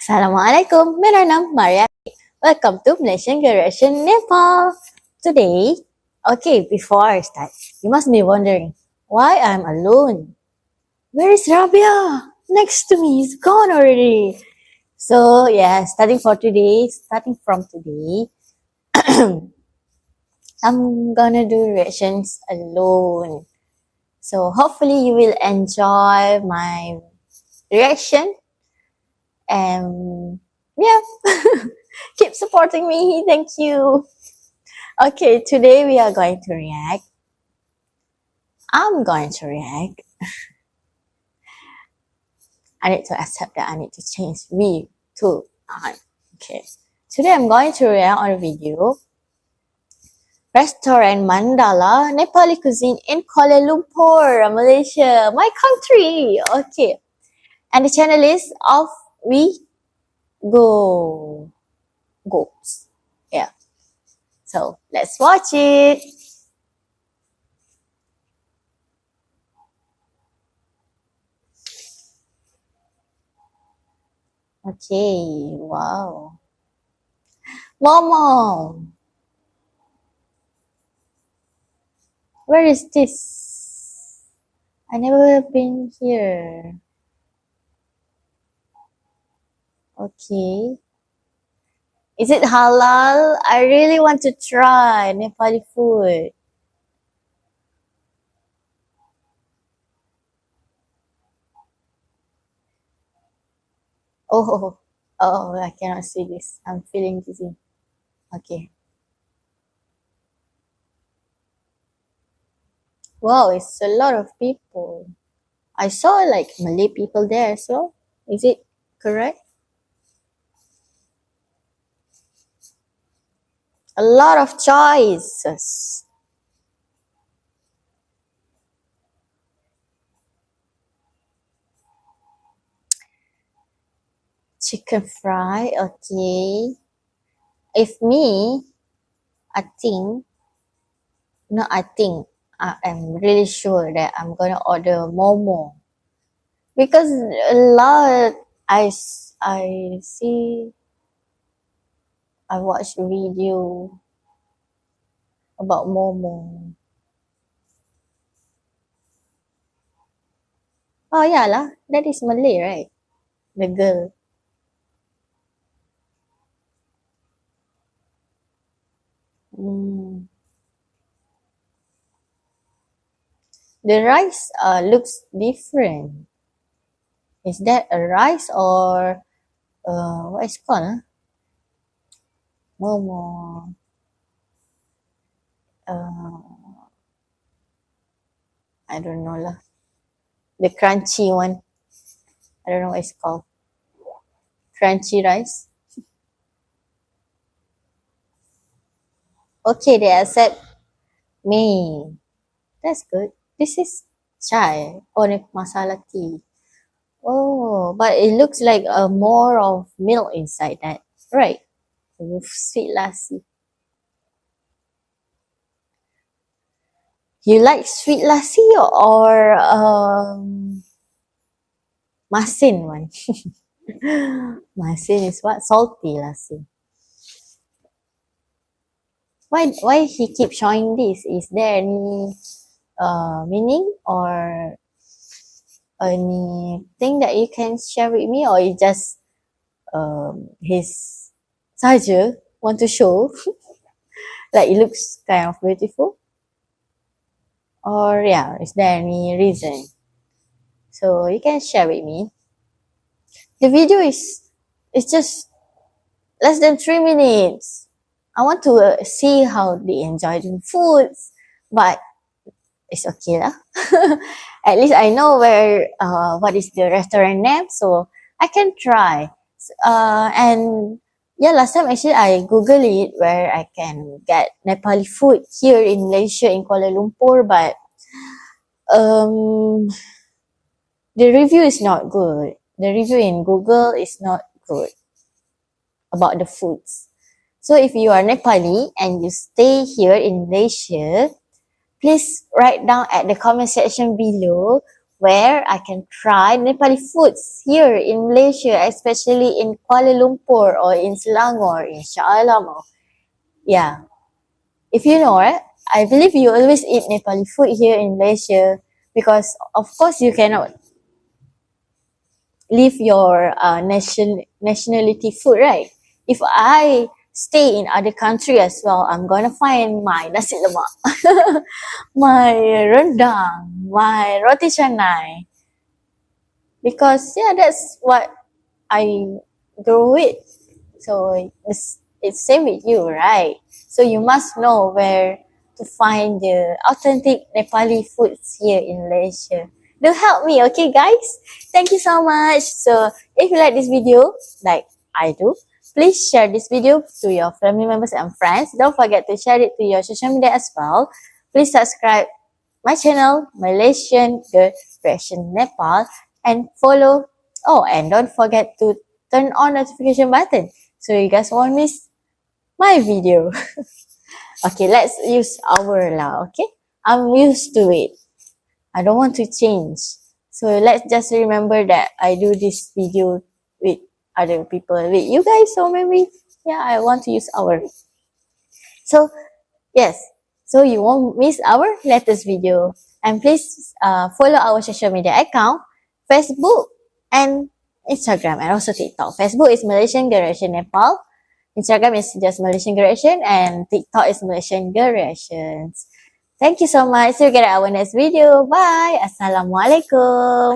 Assalamualaikum, मेरा नाम Maria. Welcome to Malaysian Generation Nepal. Today, okay, before I start, you must be wondering why I'm alone. Where is Rabia? Next to me, he's gone already. So yeah, starting from today, I'm gonna do reactions alone. So hopefully you will enjoy my reaction and yeah, keep supporting me. Thank you. Okay, today we are going to react. I'm going to react. I need to accept that I need to change we to on. Okay. Today I'm going to react on a video. Restaurant Mandala Nepali Cuisine in Kuala Lumpur, Malaysia, my country. Okay. And the channel is Off We Go. Goes. Yeah. So let's watch it. Okay, wow. Momo, where is this? I never been here. Okay. Is it halal? I really want to try Nepali food. Oh, oh, I cannot see this. I'm feeling dizzy. Okay. Wow, it's a lot of people. I saw like Malay people there, so is it correct? A lot of choices. Chicken fry, okay. If me, I think, no, I think, I am really sure that I'm gonna order Momo. Because a lot, I see, I watched a video about Momo. Oh yeah lah, that is Malay, right? The girl. Mm. The rice looks different. Is that a rice or what is it called? Momo. I don't know lah. The crunchy one. I don't know what it's called. Crunchy rice. Okay, they accept me. That's good. This is chai or masala tea. Oh, but it looks like a more of milk inside that, right? With sweet lassi. You like sweet lassi or masin one? Masin is what? Salty lassi. Why he keep showing this? Is there any meaning or anything that you can share with me, or you just his saja want to show like it looks kind of beautiful, or yeah, is there any reason? So you can share with me. The video is it's just less than 3 minutes. I want to see how they enjoy the foods, but it's okay lah. At least I know where what is the restaurant name, so I can try. And yeah, last time actually I Google it where I can get Nepali food here in Malaysia in Kuala Lumpur, but um, the review is not good. The review in Google is not good about the foods. So if you are Nepali and you stay here in Malaysia, please write down at the comment section below where I can try Nepali foods here in Malaysia, especially in Kuala Lumpur or in Selangor, inshallah. Yeah, if you know, right? I believe you always eat Nepali food here in Malaysia because, of course, you cannot leave your nationality food, right? If I stay in other country as well, I'm gonna find my nasi lemak, my rendang, my roti canai, because yeah, that's what I grew with. So it's same with you, right? So you must know where to find the authentic Nepali foods here in Malaysia. Do help me, okay guys? Thank you so much. So if you like this video, like I do, please share this video to your family members and friends. Don't forget to share it to your social media as well. Please subscribe my channel, Malaysian Girl Version Nepal, and follow. Oh, and don't forget to turn on notification button so you guys won't miss my video. Okay, let's use our lah, okay? I'm used to it. I don't want to change. So let's just remember that I do this video with other people, with you guys. So maybe, yeah, I want to use our. So, yes. So you won't miss our latest video. And please follow our social media account, Facebook and Instagram, and also TikTok. Facebook is Malaysian Girl Reaction Nepal. Instagram is just Malaysian Girl Reaction, and TikTok is Malaysian Girl Reactions. Thank you so much. See you again at our next video. Bye. Assalamualaikum.